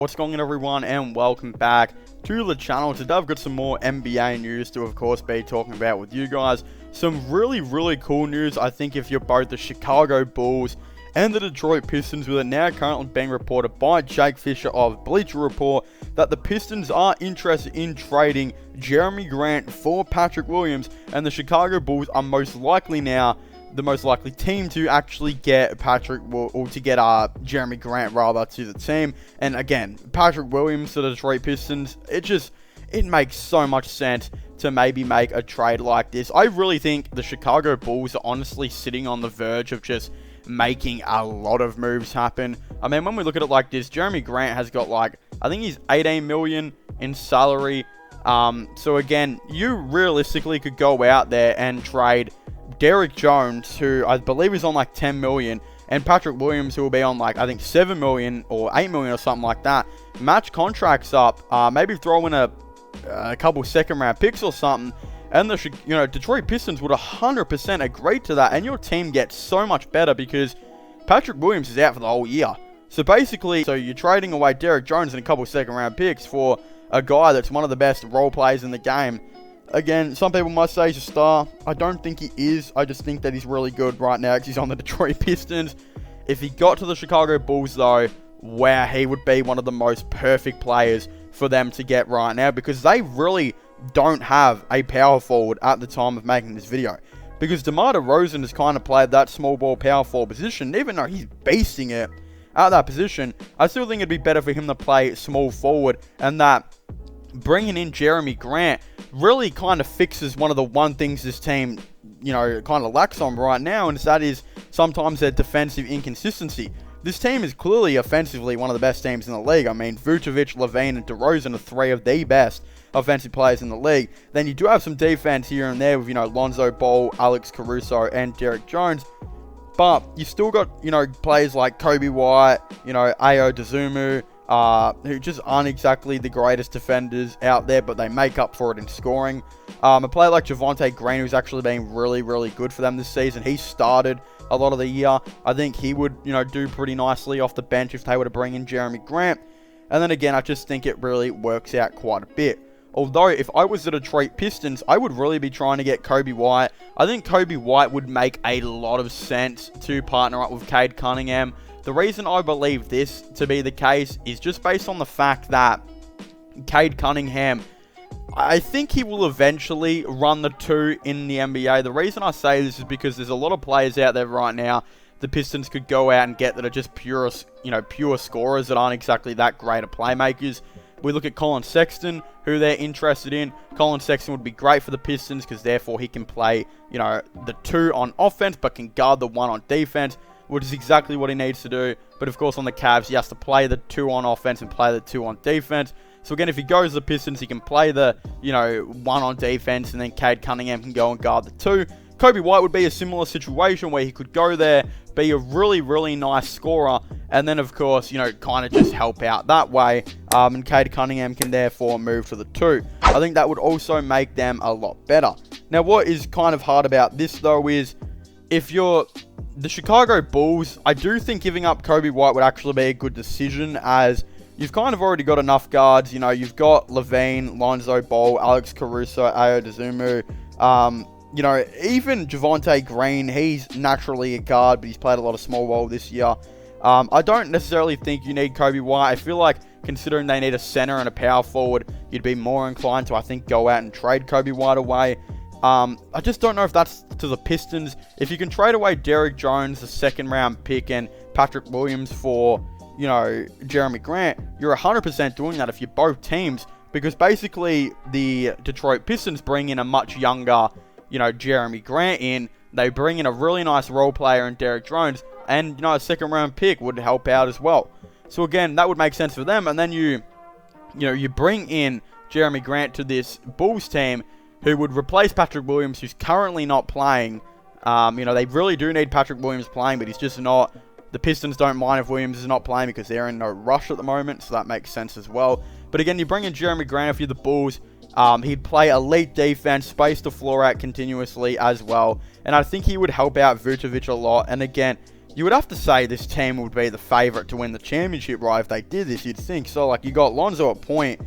What's going on, everyone, and welcome back to the channel. Today I've got some more NBA news to of course be talking about with you guys. Some really cool news, I think, if you're both the Chicago Bulls and the Detroit Pistons, with it now currently being reported by Jake Fisher of Bleacher Report that the Pistons are interested in trading Jerami Grant for Patrick Williams, and the Chicago Bulls are most likely now the most likely team to actually get Jerami Grant rather to the team. And again, Patrick Williams to the Detroit Pistons, it makes so much sense to maybe make a trade like this. I really think the Chicago Bulls are honestly sitting on the verge of just making a lot of moves happen. I mean, when we look at it like this, Jerami Grant has got I think he's 18 million in salary. So again, you realistically could go out there and trade Derrick Jones, who I believe is on 10 million, and Patrick Williams, who will be on I think 7 million or 8 million or something like that. Match contracts up, maybe throw in a couple second round picks or something, and the Detroit Pistons would 100% agree to that, and your team gets so much better because Patrick Williams is out for the whole year. So basically, you're trading away Derrick Jones and a couple second round picks for a guy that's one of the best role players in the game. Again, some people might say he's a star. I don't think he is. I just think that he's really good right now because he's on the Detroit Pistons. If he got to the Chicago Bulls, though, wow, he would be one of the most perfect players for them to get right now, because they really don't have a power forward at the time of making this video. Because DeMar DeRozan has kind of played that small ball power forward position. Even though he's beasting it at that position, I still think it'd be better for him to play small forward, and that bringing in Jerami Grant really kind of fixes one of the things this team, kind of lacks on right now, and that is sometimes their defensive inconsistency. This team is clearly offensively one of the best teams in the league. I mean, Vucevic, LaVine, and DeRozan are three of the best offensive players in the league. Then you do have some defense here and there with, Lonzo Ball, Alex Caruso, and Derrick Jones. But you still got, players like Kobe White, Ayo Dosunmu, who just aren't exactly the greatest defenders out there, but they make up for it in scoring. A player like Javonte Green, who's actually been really good for them this season. He started a lot of the year. I think he would, do pretty nicely off the bench if they were to bring in Jerami Grant. And then again, I just think it really works out quite a bit. Although, if I was the Detroit Pistons, I would really be trying to get Kobe White. I think Kobe White would make a lot of sense to partner up with Cade Cunningham. The reason I believe this to be the case is just based on the fact that Cade Cunningham, I think he will eventually run the two in the NBA. The reason I say this is because there's a lot of players out there right now the Pistons could go out and get that are just pure scorers that aren't exactly that great of playmakers. We look at Colin Sexton, who they're interested in. Colin Sexton would be great for the Pistons because therefore he can play, the two on offense but can guard the one on defense, which is exactly what he needs to do. But of course on the Cavs, he has to play the two on offense and play the two on defense. So again, if he goes to the Pistons, he can play the, one on defense, and then Cade Cunningham can go and guard the two. Kobe White would be a similar situation where he could go there, be a really nice scorer, and then of course, kind of just help out that way. And Cade Cunningham can therefore move to the two. I think that would also make them a lot better. Now, what is kind of hard about this though is, if you're the Chicago Bulls, I do think giving up Kobe White would actually be a good decision, as you've kind of already got enough guards. You've got LaVine, Lonzo Ball, Alex Caruso, Ayo Dosunmu. Even Javonte Green, he's naturally a guard, but he's played a lot of small ball this year. I don't necessarily think you need Kobe White. I feel like, considering they need a center and a power forward, you'd be more inclined to, I think, go out and trade Kobe White away. I just don't know if that's to the Pistons. If you can trade away Derrick Jones, a second round pick, and Patrick Williams for, Jerami Grant, you're 100% doing that if you're both teams, because basically the Detroit Pistons bring in a much younger, Jerami Grant in. They bring in a really nice role player in Derrick Jones, and, a second round pick would help out as well. So again, that would make sense for them. And then you bring in Jerami Grant to this Bulls team, who would replace Patrick Williams, who's currently not playing. They really do need Patrick Williams playing, but he's just not. The Pistons don't mind if Williams is not playing because they're in no rush at the moment, so that makes sense as well. But again, you bring in Jerami Grant if you're the Bulls. He'd play elite defense, space the floor out continuously as well. And I think he would help out Vucevic a lot. And again, you would have to say this team would be the favourite to win the championship, right? If they did this, you'd think. So, like, you got Lonzo at point,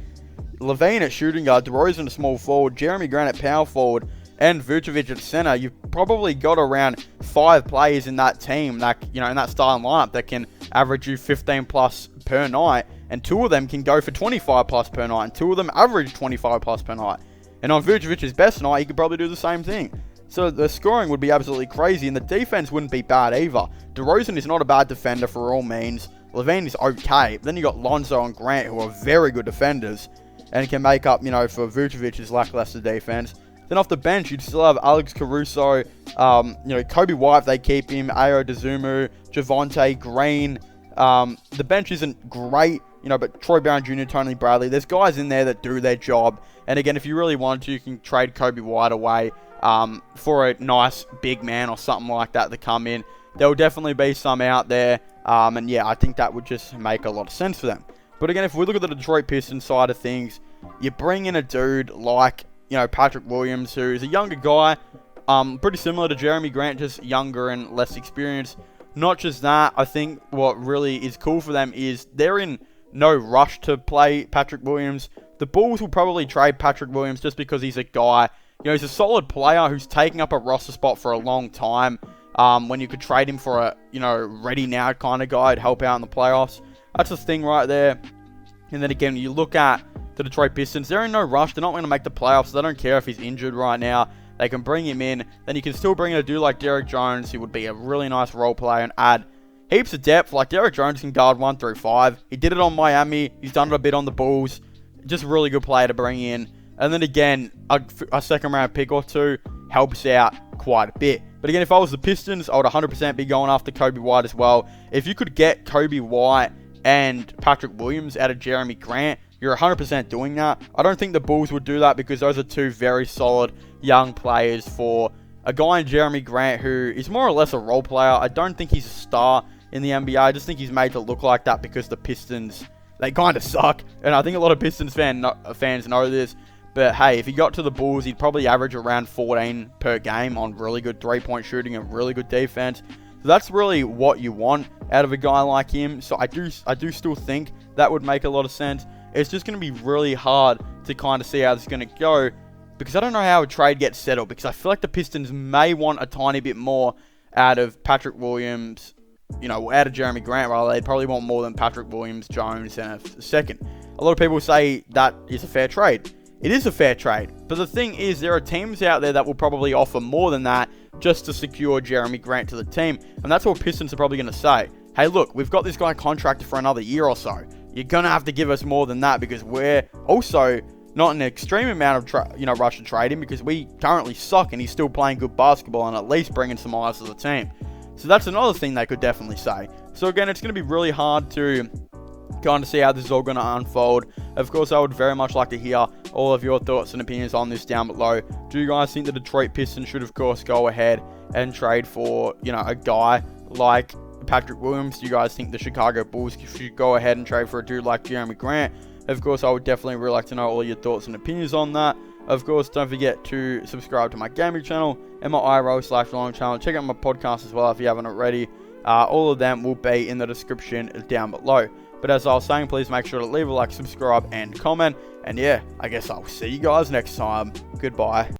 Levine at shooting guard, DeRozan at small forward, Jerami Grant at power forward, and Vucevic at center. You've probably got around 5 players in that team, that, you know, in that starting lineup that can average you 15 plus per night, and 2 of them can go for 25 plus per night, and 2 of them average 25 plus per night. And on Vucevic's best night, he could probably do the same thing. So the scoring would be absolutely crazy, and the defense wouldn't be bad either. DeRozan is not a bad defender for all means. Levine is okay. Then you got Lonzo and Grant, who are very good defenders, and can make up, you know, for Vucevic's lackluster defense. Then off the bench, you'd still have Alex Caruso, you know, Kobe White if they keep him, Ayo Dosunmu, Javonte Green. The bench isn't great, you know, but Troy Brown Jr., Tony Bradley, there's guys in there that do their job. And again, if you really want to, you can trade Kobe White away for a nice big man or something like that to come in. There will definitely be some out there. And yeah, I think that would just make a lot of sense for them. But again, if we look at the Detroit Pistons side of things, you bring in a dude like, you know, Patrick Williams, who's a younger guy, pretty similar to Jerami Grant, just younger and less experienced. Not just that, I think what really is cool for them is they're in no rush to play Patrick Williams. The Bulls will probably trade Patrick Williams just because he's a guy, you know, he's a solid player who's taking up a roster spot for a long time. When you could trade him for a, you know, ready now kind of guy to help out in the playoffs. That's the thing right there. And then again, you look at the Detroit Pistons, they're in no rush. They're not going to make the playoffs. They don't care if he's injured right now. They can bring him in. Then you can still bring in a dude like Derrick Jones, who would be a really nice role player, and add heaps of depth. Like, Derrick Jones can guard 1 through 5. He did it on Miami. He's done it a bit on the Bulls. Just a really good player to bring in. And then again, a second round pick or 2 helps out quite a bit. But again, if I was the Pistons, I would 100% be going after Kobe White as well. If you could get Kobe White and Patrick Williams out of Jerami Grant, you're 100% doing that. I don't think the Bulls would do that because those are 2 very solid young players for a guy in Jerami Grant who is more or less a role player. I don't think he's a star in the NBA. I just think he's made to look like that because the Pistons, they kind of suck. And I think a lot of Pistons fans know this. But hey, if he got to the Bulls, he'd probably average around 14 per game on really good 3-point shooting and really good defense. So that's really what you want out of a guy like him. So I do still think that would make a lot of sense. It's just going to be really hard to kind of see how this is going to go, because I don't know how a trade gets settled, because I feel like the Pistons may want a tiny bit more out of Patrick Williams, you know, out of Jerami Grant, rather. They'd probably want more than Patrick Williams, Jones, and a second. A lot of people say that is a fair trade. It is a fair trade, but the thing is, there are teams out there that will probably offer more than that just to secure Jerami Grant to the team, and that's what Pistons are probably going to say. Hey, look, we've got this guy contracted for another year or so. You're going to have to give us more than that, because we're also not in an extreme amount of rush to trade him, because we currently suck and he's still playing good basketball and at least bringing some eyes to the team. So that's another thing they could definitely say. So again, it's going to be really hard to kind of see how this is all going to unfold. Of course, I would very much like to hear all of your thoughts and opinions on this down below. Do you guys think the Detroit Pistons should, of course, go ahead and trade for, you know, a guy like Patrick Williams? Do you guys think the Chicago Bulls should go ahead and trade for a dude like Jerami Grant? Of course, I would definitely really like to know all your thoughts and opinions on that. Of course, don't forget to subscribe to my gaming channel and my IRL/long channel. Check out my podcast as well if you haven't already. All of them will be in the description down below. But as I was saying, please make sure to leave a like, subscribe, and comment. And yeah, I guess I'll see you guys next time. Goodbye.